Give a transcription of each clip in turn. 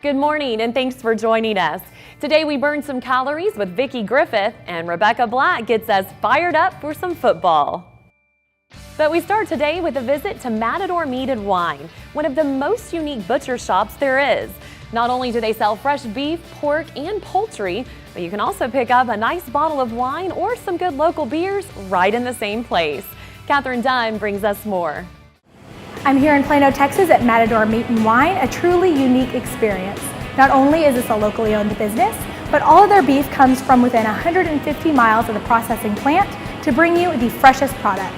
Good morning and thanks for joining us. Today we burn some calories with Vickie Griffith and Rebekah Black gets us fired up for some football. But we start today with a visit to Matador Meat Wine, one of the most unique butcher shops there is. Not only do they sell fresh beef, pork, and poultry, but you can also pick up a nice bottle of wine or some good local beers right in the same place. Kathryn Dunn brings us more. I'm here in Plano, Texas at Matador Meat Wine, a truly unique experience. Not only is this a locally owned business, but all of their beef comes from within 150 miles of the processing plant to bring you the freshest product.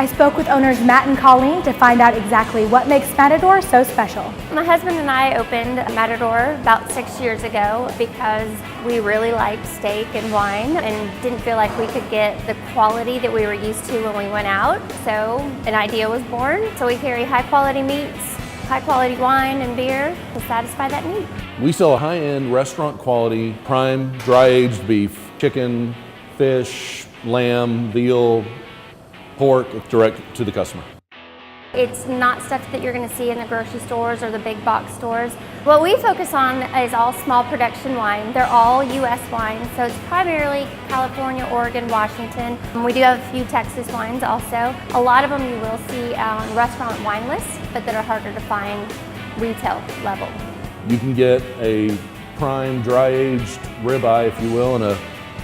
I spoke with owners Matt and Colleen to find out exactly what makes Matador so special. My husband and I opened Matador about 6 years ago because we really liked steak and wine and didn't feel like we could get the quality that we were used to when we went out. So an idea was born. So we carry high quality meats, high quality wine and beer to satisfy that need. We sell a high-end restaurant quality, prime, dry-aged beef, chicken, fish, lamb, veal, pork, direct to the customer. It's not stuff that you're going to see in the grocery stores or the big box stores. What we focus on is all small production wine. They're all U.S. wines, so it's primarily California, Oregon, Washington. We do have a few Texas wines also. A lot of them you will see on restaurant wine lists, but that are harder to find retail level. You can get a prime, dry-aged ribeye, if you will, and a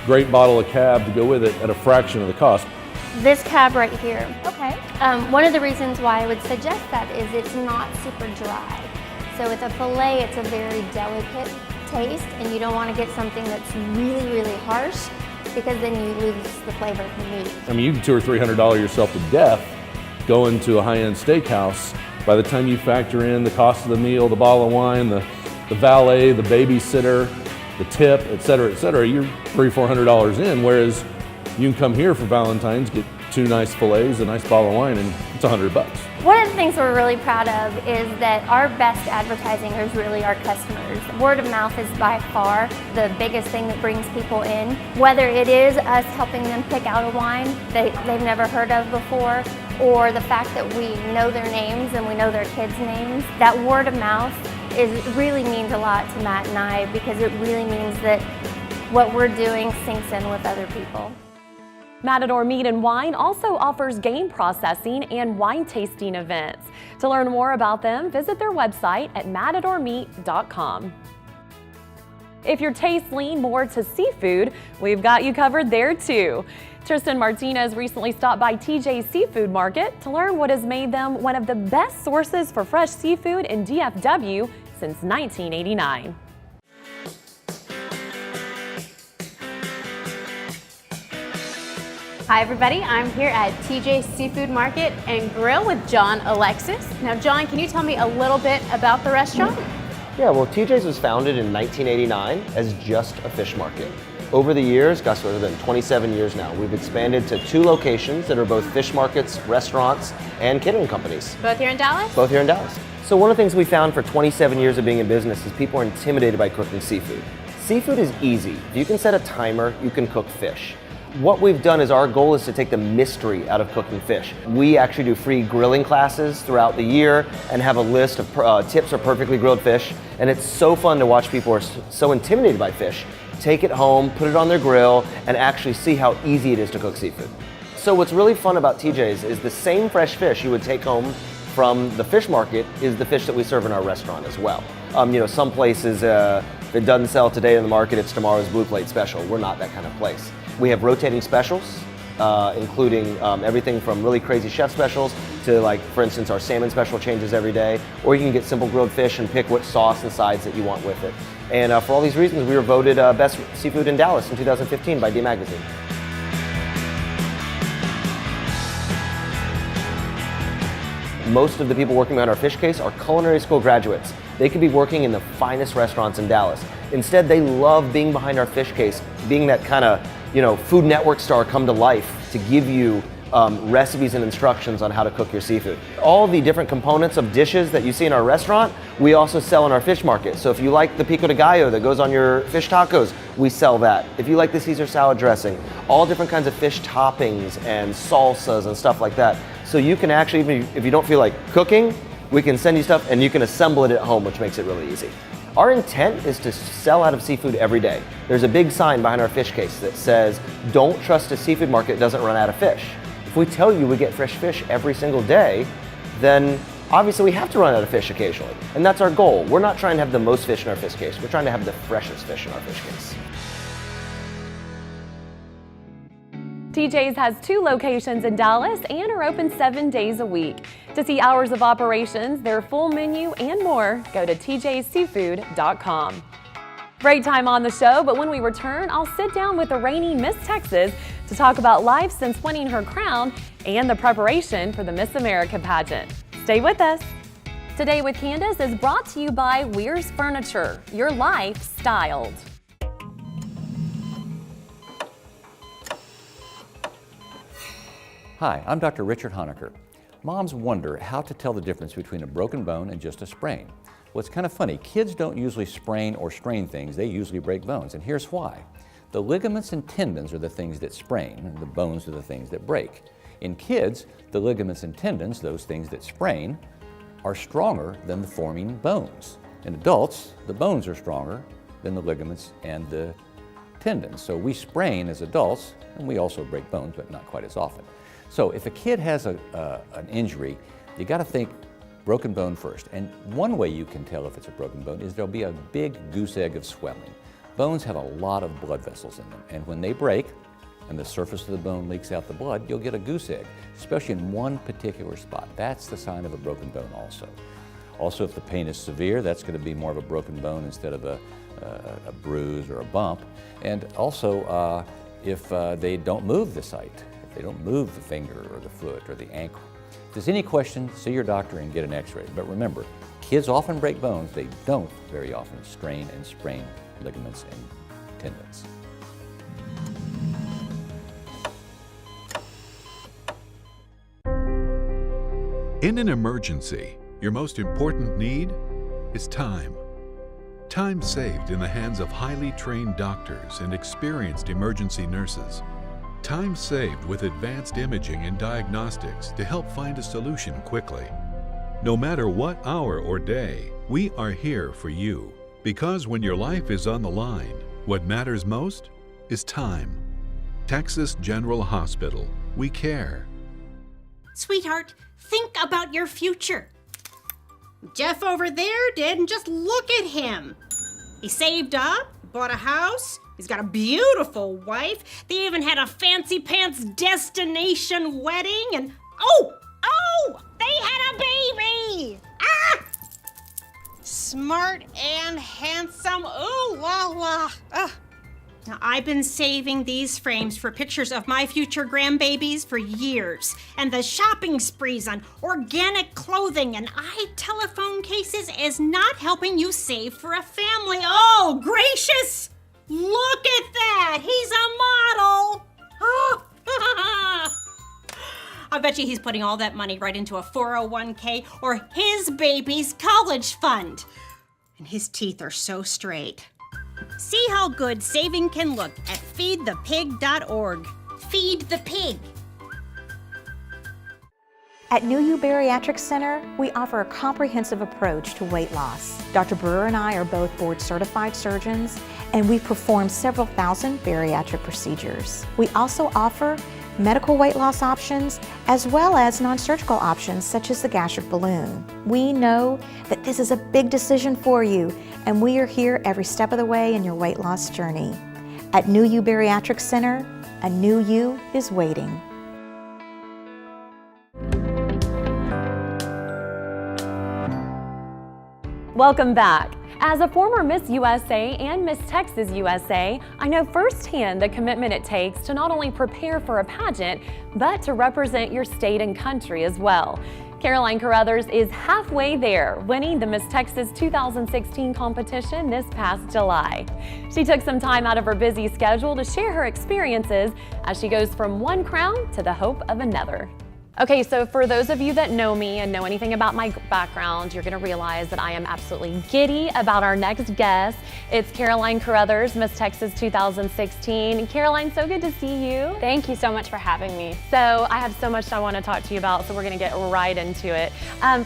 great bottle of cab to go with it at a fraction of the cost. This cab right here. Okay. One of the reasons why I would suggest that is it's not super dry. So with a fillet, it's a very delicate taste, and you don't want to get something that's really, really harsh because then you lose the flavor of the meat. I mean, you can $200 or $300 yourself to death going to a high-end steakhouse. By the time you factor in the cost of the meal, the bottle of wine, the valet, the babysitter, the tip, et cetera, you're $300, $400 in, whereas you can come here for Valentine's, get 2 nice fillets, a nice bottle of wine, and it's $100. One of the things we're really proud of is that our best advertising is really our customers. Word of mouth is by far the biggest thing that brings people in. Whether it is us helping them pick out a wine that they've never heard of before, or the fact that we know their names and we know their kids' names, that word of mouth really means a lot to Matt and I, because it really means that what we're doing sinks in with other people. Matador Meat Wine also offers game processing and wine tasting events. To learn more about them, visit their website at matadormeat.com. If your tastes lean more to seafood, we've got you covered there too. Tristan Martinez recently stopped by TJ's Seafood Market to learn what has made them one of the best sources for fresh seafood in DFW since 1989. Hi everybody, I'm here at TJ's Seafood Market and Grill with John Alexis. Now John, can you tell me a little bit about the restaurant? Yeah, well TJ's was founded in 1989 as just a fish market. Over the years, gosh, it's been 27 years now, we've expanded to 2 locations that are both fish markets, restaurants, and catering companies. Both here in Dallas? Both here in Dallas. So one of the things we found for 27 years of being in business is people are intimidated by cooking seafood. Seafood is easy. If you can set a timer, you can cook fish. What we've done is our goal is to take the mystery out of cooking fish. We actually do free grilling classes throughout the year and have a list of tips for perfectly grilled fish. And it's so fun to watch people who are so intimidated by fish take it home, put it on their grill, and actually see how easy it is to cook seafood. So what's really fun about TJ's is the same fresh fish you would take home from the fish market is the fish that we serve in our restaurant as well. Some places, if it doesn't sell today in the market, it's tomorrow's blue plate special. We're not that kind of place. We have rotating specials, including everything from really crazy chef specials to, like, for instance, our salmon special changes every day, or you can get simple grilled fish and pick what sauce and sides that you want with it. And for all these reasons, we were voted best seafood in Dallas in 2015 by D Magazine. Most of the people working on our fish case are culinary school graduates. They could be working in the finest restaurants in Dallas. Instead, they love being behind our fish case, being that kind of, Food Network star come to life to give you recipes and instructions on how to cook your seafood. All the different components of dishes that you see in our restaurant, we also sell in our fish market. So if you like the pico de gallo that goes on your fish tacos, we sell that. If you like the Caesar salad dressing, all different kinds of fish toppings and salsas and stuff like that. So you can actually, even if you don't feel like cooking, we can send you stuff and you can assemble it at home, which makes it really easy. Our intent is to sell out of seafood every day. There's a big sign behind our fish case that says, don't trust a seafood market doesn't run out of fish. If we tell you we get fresh fish every single day, then obviously we have to run out of fish occasionally. And that's our goal. We're not trying to have the most fish in our fish case. We're trying to have the freshest fish in our fish case. TJ's has 2 locations in Dallas and are open 7 days a week. To see hours of operations, their full menu, and more, go to tjseafood.com. Great time on the show, but when we return, I'll sit down with the reigning Miss Texas to talk about life since winning her crown and the preparation for the Miss America pageant. Stay with us. Today with Kandace is brought to you by Weir's Furniture, your life styled. Hi, I'm Dr. Richard Honecker. Moms wonder how to tell the difference between a broken bone and just a sprain. Well, it's kind of funny. Kids don't usually sprain or strain things. They usually break bones, and here's why. The ligaments and tendons are the things that sprain, and the bones are the things that break. In kids, the ligaments and tendons, those things that sprain, are stronger than the forming bones. In adults, the bones are stronger than the ligaments and the tendons. So we sprain as adults, and we also break bones, but not quite as often. So if a kid has an injury, you got to think broken bone first. And one way you can tell if it's a broken bone is there'll be a big goose egg of swelling. Bones have a lot of blood vessels in them, and when they break and the surface of the bone leaks out the blood, you'll get a goose egg, especially in one particular spot. That's the sign of a broken bone also. Also, if the pain is severe, that's going to be more of a broken bone instead of a bruise or a bump. And also, if they don't move the site. They don't move the finger or the foot or the ankle. If there's any question, see your doctor and get an x-ray. But remember, kids often break bones. They don't very often strain and sprain ligaments and tendons. In an emergency, your most important need is time. Time saved in the hands of highly trained doctors and experienced emergency nurses. Time saved with advanced imaging and diagnostics to help find a solution quickly. No matter what hour or day, we are here for you. Because when your life is on the line, what matters most is time. Texas General Hospital, we care. Sweetheart, think about your future. Jeff over there did, and just look at him. He saved up, bought a house, he's got a beautiful wife. They even had a fancy pants destination wedding, and they had a baby! Ah! Smart and handsome, ooh la la. Now, I've been saving these frames for pictures of my future grandbabies for years, and the shopping sprees on organic clothing and telephone cases is not helping you save for a family. Oh, gracious! Look at that! He's a model! Oh. I bet you he's putting all that money right into a 401k or his baby's college fund. And his teeth are so straight. See how good saving can look at feedthepig.org. Feed the pig. At New You Bariatric Center, we offer a comprehensive approach to weight loss. Dr. Brewer and I are both board-certified surgeons, and we've performed several thousand bariatric procedures. We also offer medical weight loss options, as well as non-surgical options such as the gastric balloon. We know that this is a big decision for you, and we are here every step of the way in your weight loss journey. At New You Bariatric Center, a new you is waiting. Welcome back. As a former Miss USA and Miss Texas USA, I know firsthand the commitment it takes to not only prepare for a pageant, but to represent your state and country as well. Carothers is halfway there, winning the Miss Texas 2016 competition this past July. She took some time out of her busy schedule to share her experiences as she goes from one crown to the hope of another. Okay, so for those of you that know me and know anything about my background, you're gonna realize that I am absolutely giddy about our next guest. It's Kathryn Carothers, Miss Texas 2016. Caroline, so good to see you. Thank you so much for having me. So I have so much I want to talk to you about, so we're gonna get right into it.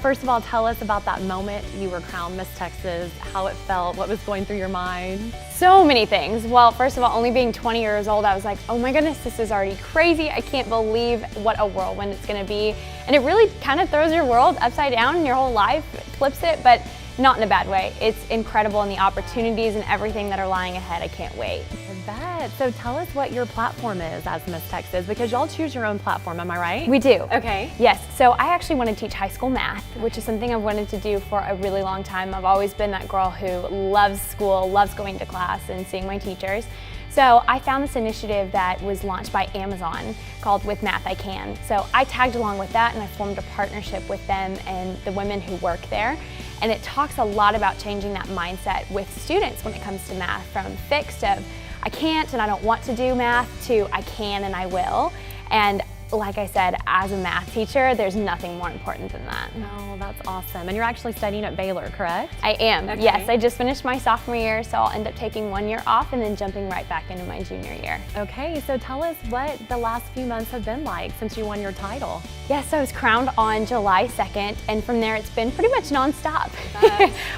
First of all, tell us about that moment you were crowned Miss Texas, how it felt, what was going through your mind. So many things. Well, first of all, only being 20 years old, I was like, oh my goodness, this is already crazy. I can't believe what a whirlwind it's gonna be. And it really kind of throws your world upside down and your whole life, flips it, but not in a bad way. It's incredible, and the opportunities and everything that are lying ahead, I can't wait. I bet. So tell us what your platform is as Miss Texas, because y'all choose your own platform, am I right? We do. Okay. Yes, so I actually want to teach high school math, which is something I've wanted to do for a really long time. I've always been that girl who loves school, loves going to class and seeing my teachers. So I found this initiative that was launched by Amazon called With Math I Can. So I tagged along with that, and I formed a partnership with them and the women who work there. And it talks a lot about changing that mindset with students when it comes to math, from fixed of I can't and I don't want to do math to I can and I will. And like I said, as a math teacher, there's nothing more important than that. Oh, that's awesome. And you're actually studying at Baylor, correct? I am, Okay. yes. I just finished my sophomore year, so I'll end up taking 1 year off and then jumping right back into my junior year. Okay, so tell us what the last few months have been like since you won your title. Yes, I was crowned on July 2nd, and from there it's been pretty much nonstop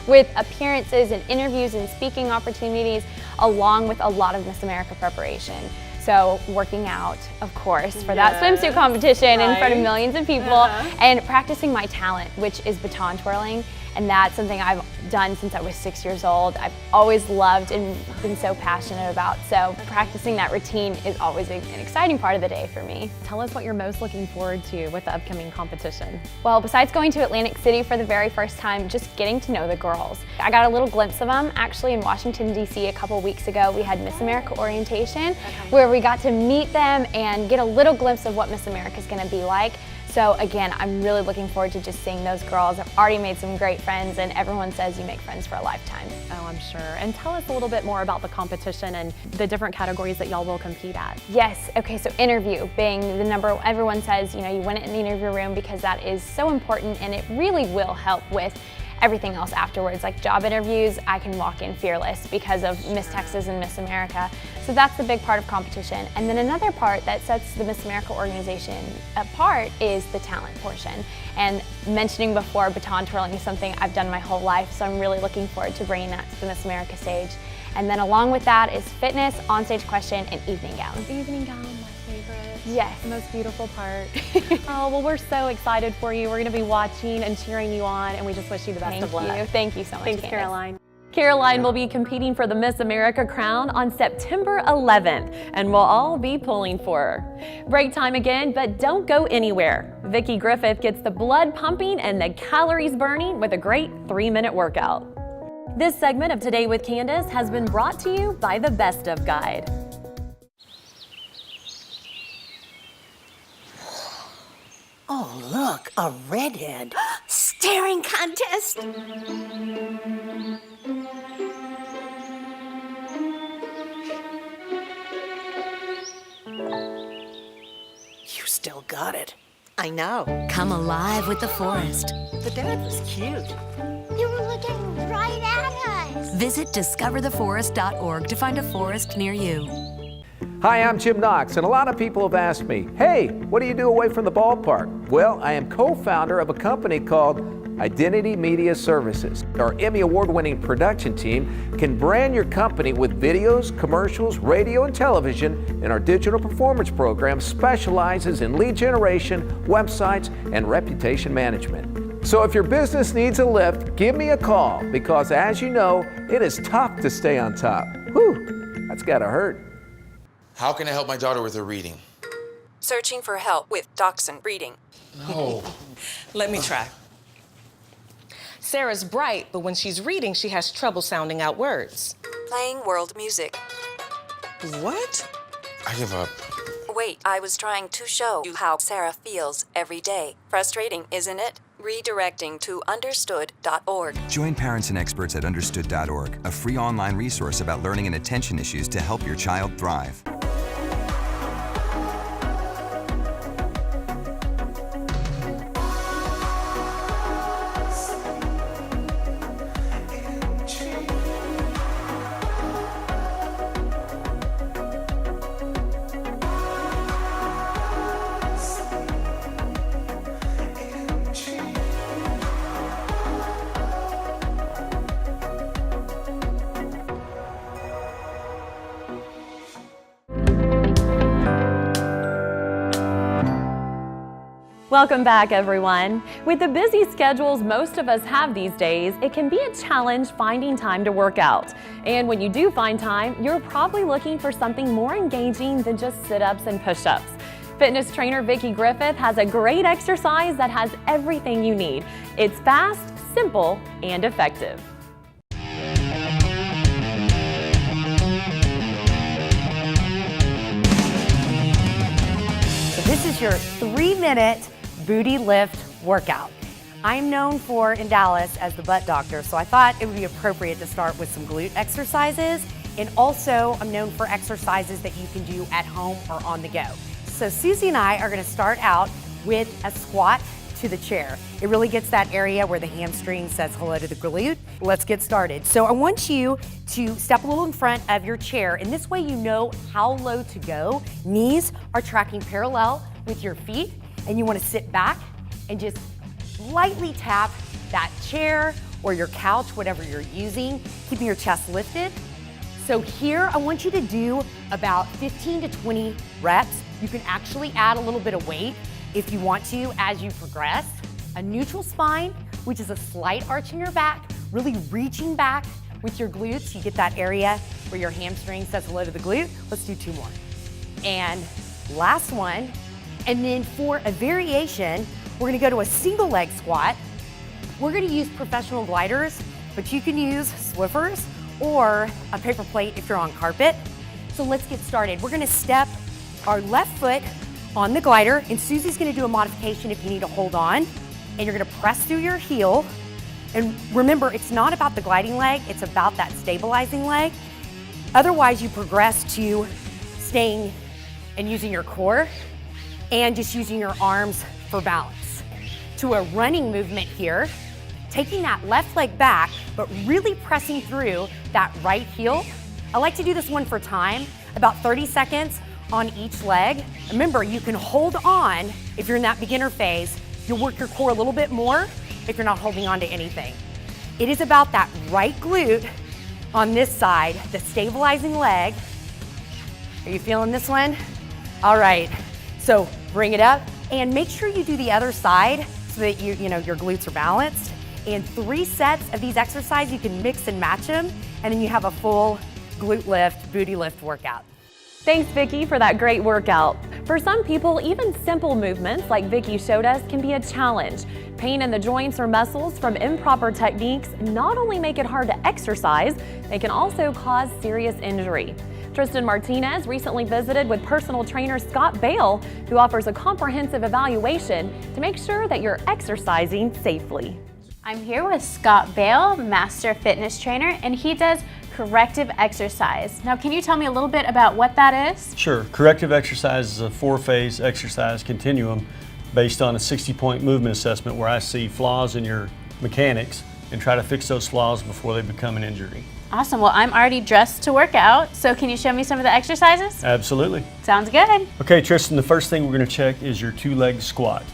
with appearances and interviews and speaking opportunities, along with a lot of Miss America preparation. So working out, of course, for that swimsuit competition in front of millions of people, and practicing my talent, which is baton twirling. And that's something I've done since I was 6 years old. I've always loved and been so passionate about. So practicing that routine is always an exciting part of the day for me. Tell us what you're most looking forward to with the upcoming competition. Well, besides going to Atlantic City for the very first time, just getting to know the girls. I got a little glimpse of them actually in Washington, D.C. a couple weeks ago. We had Miss America orientation where we got to meet them and get a little glimpse of what Miss America is going to be like. So again, I'm really looking forward to just seeing those girls. I've already made some great friends, and everyone says you make friends for a lifetime. Oh, I'm sure. And tell us a little bit more about the competition and the different categories that y'all will compete at. Yes, okay, so interview being the number, everyone says, you know, you win it in the interview room because that is so important, and it really will help with everything else afterwards. Like job interviews, I can walk in fearless because of Miss Texas and Miss America. So that's the big part of competition. And then another part that sets the Miss America organization apart is the talent portion. And mentioning before, baton twirling is something I've done my whole life, so I'm really looking forward to bringing that to the Miss America stage. And then along with that is fitness, onstage question, and evening gown. Evening gown, my favorite. Yes. The most beautiful part. Oh, well, we're so excited for you. We're going to be watching and cheering you on, and we just wish you the best of luck. Thank you. Thank you so much, Thanks, Kandace. Caroline. Caroline will be competing for the Miss America crown on September 11th, and we'll all be pulling for her. Break time again, but don't go anywhere. Vickie Griffith gets the blood pumping and the calories burning with a great 3-minute workout. This segment of Today with Kandace has been brought to you by the Best Of Guide. Oh, look, a redhead. Staring contest. You still got it. I know. Come alive with the forest. The dad was cute. They were looking right at us. Visit discovertheforest.org to find a forest near you. Hi, I'm Jim Knox, and a lot of people have asked me, hey, what do you do away from the ballpark? Well, I am co-founder of a company called Identity Media Services. Our Emmy Award-winning production team can brand your company with videos, commercials, radio, and television, and our digital performance program specializes in lead generation, websites, and reputation management. So if your business needs a lift, give me a call, because as you know, it is tough to stay on top. Whew, that's gotta hurt. How can I help my daughter with her reading? Searching for help with Dachshund breeding. No. Let me try. Sarah's bright, but when she's reading, she has trouble sounding out words. Playing world music. What? I give up. Wait, I was trying to show you how Sarah feels every day. Frustrating, isn't it? Redirecting to understood.org. Join parents and experts at understood.org, a free online resource about learning and attention issues to help your child thrive. Welcome back, everyone. With the busy schedules most of us have these days, it can be a challenge finding time to work out. And when you do find time, you're probably looking for something more engaging than just sit-ups and push-ups. Fitness trainer Vickie Griffith has a great exercise that has everything you need. It's fast, simple, and effective. So this is your 3-minute booty lift workout. I'm known in Dallas as the butt doctor, so I thought it would be appropriate to start with some glute exercises. And also, I'm known for exercises that you can do at home or on the go. So Susie and I are gonna start out with a squat to the chair. It really gets that area where the hamstring says hello to the glute. Let's get started. So I want you to step a little in front of your chair, and this way you know how low to go. Knees are tracking parallel with your feet, and you wanna sit back and just lightly tap that chair or your couch, whatever you're using, keeping your chest lifted. So here, I want you to do about 15 to 20 reps. You can actually add a little bit of weight if you want to as you progress. A neutral spine, which is a slight arch in your back, really reaching back with your glutes. You get that area where your hamstring says hello to the glute. Let's do 2 more. And last one. And then for a variation, we're gonna go to a single leg squat. We're gonna use professional gliders, but you can use Swiffers or a paper plate if you're on carpet. So let's get started. We're gonna step our left foot on the glider, and Susie's gonna do a modification if you need to hold on, and you're gonna press through your heel. And remember, it's not about the gliding leg, it's about that stabilizing leg. Otherwise, you progress to staying and using your core and just using your arms for balance. To a running movement here, taking that left leg back, but really pressing through that right heel. I like to do this one for time, about 30 seconds on each leg. Remember, you can hold on if you're in that beginner phase. You'll work your core a little bit more if you're not holding on to anything. It is about that right glute on this side, the stabilizing leg. Are you feeling this one? All right, so bring it up and make sure you do the other side so that your glutes are balanced. And 3 sets of these exercises, you can mix and match them, and then you have a full glute lift, booty lift workout. Thanks, Vickie, for that great workout. For some people, even simple movements like Vickie showed us can be a challenge. Pain in the joints or muscles from improper techniques not only make it hard to exercise, they can also cause serious injury. Tristan Martinez recently visited with personal trainer Scott Bale, who offers a comprehensive evaluation to make sure that you're exercising safely. I'm here with Scott Bale, master fitness trainer, and he does corrective exercise. Now, can you tell me a little bit about what that is? Sure. Corrective exercise is a 4-phase exercise continuum based on a 60-point movement assessment where I see flaws in your mechanics and try to fix those flaws before they become an injury. Awesome. Well, I'm already dressed to work out, so can you show me some of the exercises? Absolutely. Sounds good. Okay, Tristan, the first thing we're going to check is your 2-leg squat.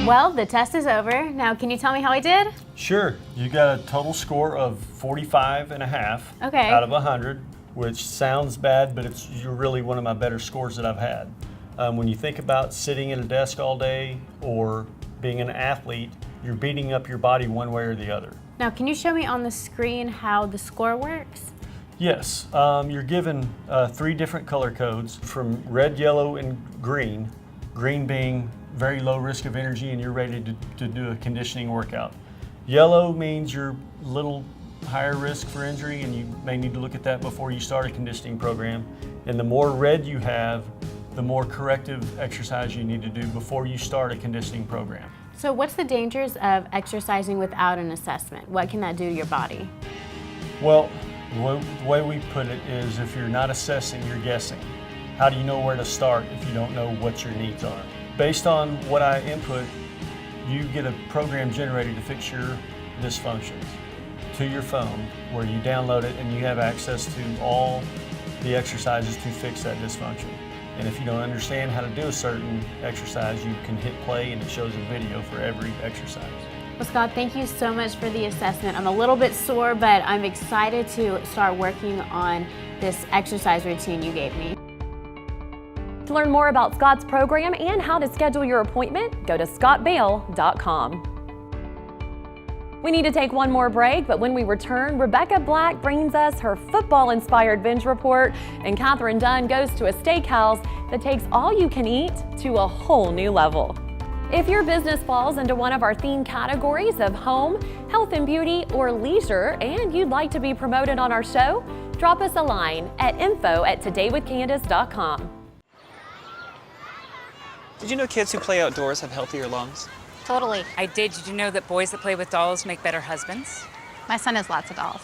Well, the test is over. Now, can you tell me how I did? Sure. You got a total score of 45.5 Okay. out of 100, which sounds bad, but you're really one of my better scores that I've had. When you think about sitting at a desk all day or being an athlete, you're beating up your body one way or the other. Now, can you show me on the screen how the score works? Yes. You're given 3 different color codes from red, yellow, and green. Green being very low risk of energy and you're ready to do a conditioning workout. Yellow means you're a little higher risk for injury and you may need to look at that before you start a conditioning program. And the more red you have, the more corrective exercise you need to do before you start a conditioning program. So what's the dangers of exercising without an assessment? What can that do to your body? Well, the way we put it is if you're not assessing, you're guessing. How do you know where to start if you don't know what your needs are? Based on what I input, you get a program generated to fix your dysfunctions to your phone, where you download it and you have access to all the exercises to fix that dysfunction. And if you don't understand how to do a certain exercise, you can hit play and it shows a video for every exercise. Well, Scott, thank you so much for the assessment. I'm a little bit sore, but I'm excited to start working on this exercise routine you gave me. To learn more about Scott's program and how to schedule your appointment, go to scottbale.com. We need to take one more break, but when we return, Rebekah Black brings us her football-inspired binge report, and Kathryn Dunn goes to a steakhouse that takes all you can eat to a whole new level. If your business falls into one of our theme categories of home, health and beauty, or leisure, and you'd like to be promoted on our show, drop us a line at info@todaywithkandace.com. Did you know kids who play outdoors have healthier lungs? Totally. I did. Did you know that boys that play with dolls make better husbands? My son has lots of dolls.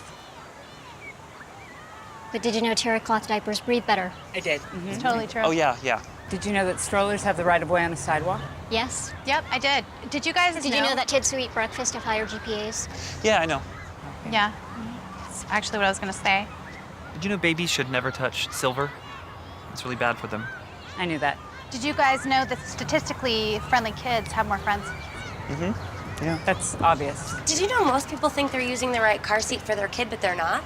But did you know terry cloth diapers breathe better? I did. It's totally true. Oh, yeah. Did you know that strollers have the right of way on the sidewalk? Yes. Yep, I did. Did you guys Did you know that kids who eat breakfast have higher GPAs? Yeah, I know. Yeah. That's actually what I was going to say. Did you know babies should never touch silver? It's really bad for them. I knew that. Did you guys know that statistically friendly kids have more friends? Yeah. That's obvious. Did you know most people think they're using the right car seat for their kid, but they're not?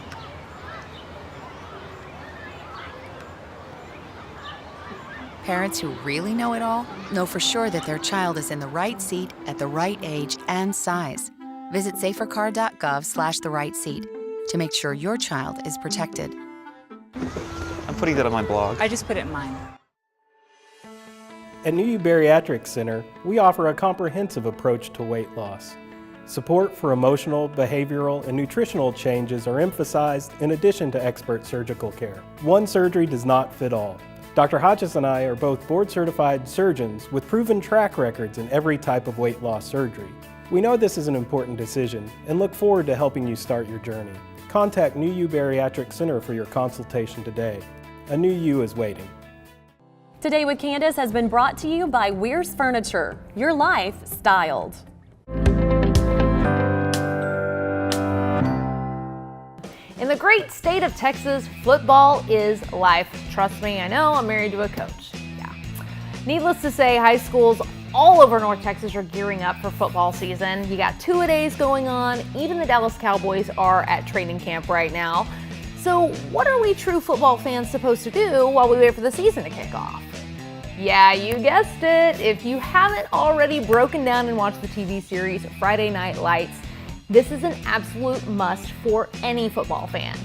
Parents who really know it all know for sure that their child is in the right seat at the right age and size. Visit safercar.gov/the right seat to make sure your child is protected. I'm putting that on my blog. I just put it in mine. At New Bariatric Center, we offer a comprehensive approach to weight loss. Support for emotional, behavioral, and nutritional changes are emphasized in addition to expert surgical care. One surgery does not fit all. Dr. Hodges and I are both board-certified surgeons with proven track records in every type of weight loss surgery. We know this is an important decision and look forward to helping you start your journey. Contact New Bariatric Center for your consultation today. A new you is waiting. Today with Kandace has been brought to you by Weir's Furniture, your life styled. In the great state of Texas, football is life. Trust me, I know, I'm married to a coach. Yeah. Needless to say, high schools all over North Texas are gearing up for football season. You got two-a-days going on. Even the Dallas Cowboys are at training camp right now. So what are we true football fans supposed to do while we wait for the season to kick off? Yeah, you guessed it. If you haven't already broken down and watched the TV series Friday Night Lights, this is an absolute must for any football fan.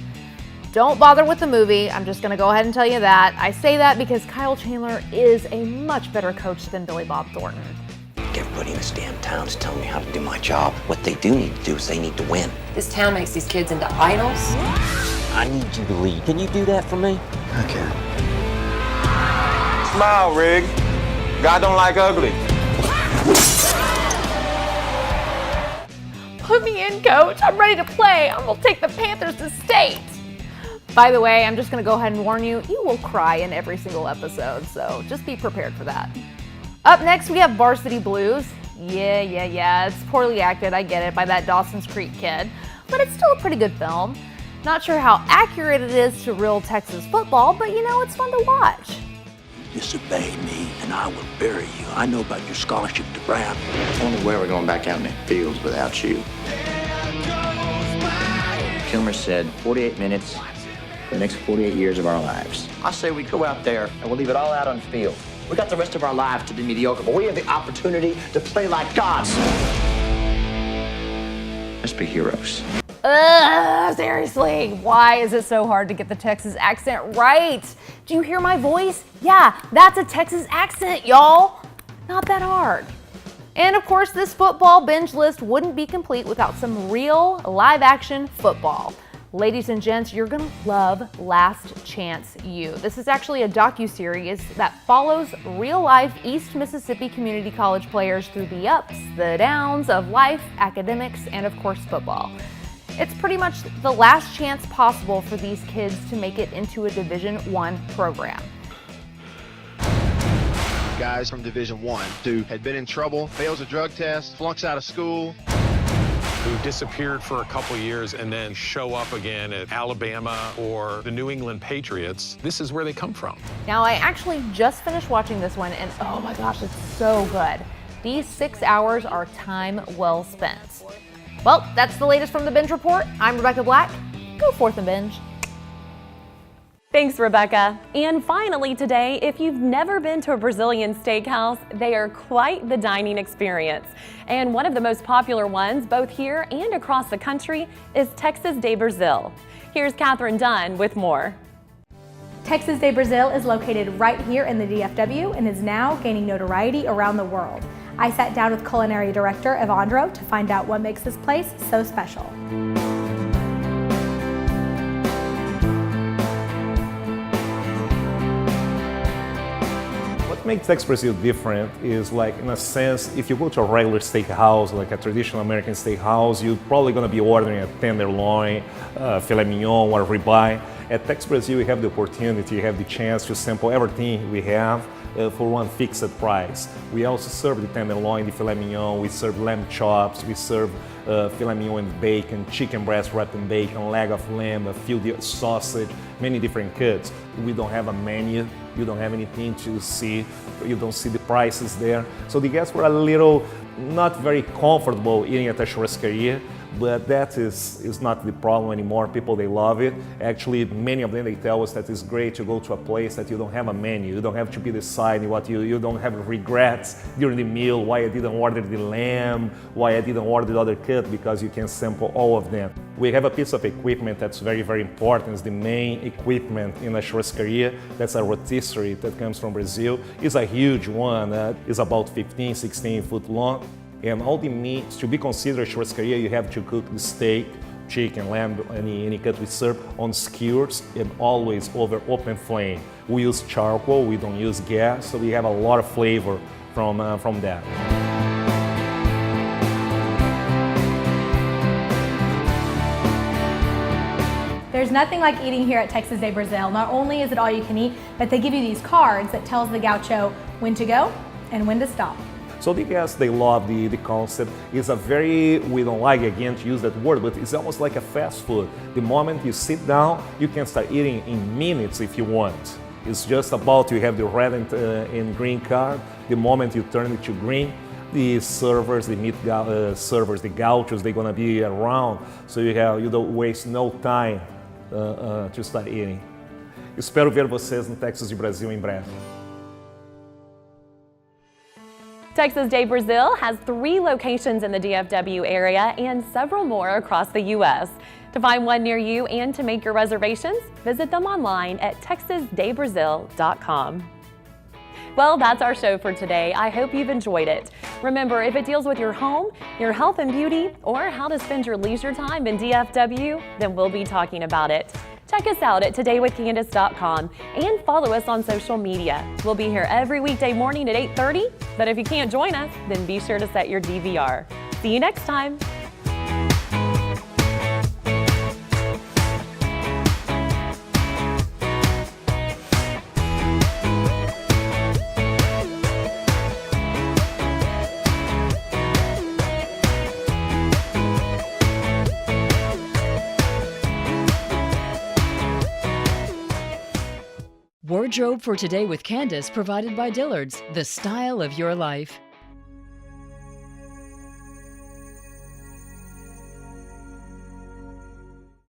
Don't bother with the movie. I'm just going to go ahead and tell you that. I say that because Kyle Chandler is a much better coach than Billy Bob Thornton. Everybody in this damn town is telling me how to do my job. What they do need to do is they need to win. This town makes these kids into idols. I need you to lead. Can you do that for me? I can. Smile, Rig. God don't like ugly. Put me in, coach. I'm ready to play. I'm going to take the Panthers to state. By the way, I'm just going to go ahead and warn you, you will cry in every single episode, so just be prepared for that. Up next, we have Varsity Blues. Yeah, it's poorly acted, I get it, by that Dawson's Creek kid, but it's still a pretty good film. Not sure how accurate it is to real Texas football, but you know, it's fun to watch. Disobey me and I will bury you. I know about your scholarship to Brown. Only way we're going back out in the fields without you. Kilmer said 48 minutes for the next 48 years of our lives. I say we go out there and we'll leave it all out on the field. We got the rest of our lives to be mediocre, but we have the opportunity to play like gods. Let's be heroes. Seriously, why is it so hard to get the Texas accent right? Do you hear my voice? Yeah, that's a Texas accent, y'all. Not that hard. And of course, this football binge list wouldn't be complete without some real live-action football. Ladies and gents, you're gonna love Last Chance U. This is actually a docuseries that follows real-life East Mississippi Community College players through the ups, the downs of life, academics, and of course, football. It's pretty much the last chance possible for these kids to make it into a Division I program. guys from Division I who had been in trouble, fails a drug test, flunks out of school, who disappeared for a couple years and then show up again at Alabama or the New England Patriots. This is where they come from. Now, I actually just finished watching this one, and oh my gosh, it's so good. These 6 hours are time well spent. Well, that's the latest from the Binge Report. I'm Rebekah Black. Go forth and binge. Thanks, Rebekah. And finally today, if you've never been to a Brazilian steakhouse, they are quite the dining experience. And one of the most popular ones, both here and across the country, is Texas de Brazil. Here's Kathryn Dunn with more. Texas de Brazil is located right here in the DFW and is now gaining notoriety around the world. I sat down with culinary director Evandro to find out what makes this place so special. What makes Texas Brazil different is, like, in a sense, if you go to a regular steakhouse, like a traditional American steakhouse, you're probably going to be ordering a tenderloin, filet mignon, or ribeye. At Texas Brazil, you have the opportunity, you have the chance to sample everything we have for one fixed price. We also serve the tenderloin, the filet mignon, we serve lamb chops, we serve filet mignon and bacon, chicken breast wrapped in bacon, leg of lamb, a filled sausage, many different cuts. We don't have a menu, you don't have anything to see, you don't see the prices there. So the guests were a little not very comfortable eating at a churrascaria, but that is not the problem anymore. People, they love it. Actually, many of them, they tell us that it's great to go to a place that you don't have a menu. You don't have to be deciding what you don't have regrets during the meal, why I didn't order the lamb, why I didn't order the other cut, because you can sample all of them. We have a piece of equipment that's very, very important. It's the main equipment in a churrascaria. That's a rotisserie that comes from Brazil. It's a huge one. It's about 15, 16 foot long. And all the meats, to be considered a churrascaria, you have to cook the steak, chicken, lamb, any cut we serve on skewers and always over open flame. We use charcoal, we don't use gas, so we have a lot of flavor from that. There's nothing like eating here at Texas de Brazil. Not only is it all you can eat, but they give you these cards that tells the gaucho when to go and when to stop. So the guests, they love the concept. It's a very, we don't like again to use that word, but it's almost like a fast food. The moment you sit down, you can start eating in minutes if you want. It's just about, you have the red and green card. The moment you turn it to green, the servers, the meat servers, the gauchos, they're gonna be around. So you don't waste no time to start eating. Espero ver vocês no Texas de Brazil em breve. Texas de Brazil has 3 locations in the DFW area and several more across the U.S. To find one near you and to make your reservations, visit them online at texasdebrazil.com. Well, that's our show for today. I hope you've enjoyed it. Remember, if it deals with your home, your health and beauty, or how to spend your leisure time in DFW, then we'll be talking about it. Check us out at todaywithkandace.com and follow us on social media. We'll be here every weekday morning at 8:30, but if you can't join us, then be sure to set your DVR. See you next time. Wardrobe for Today with Kandace provided by Dillard's, the style of your life.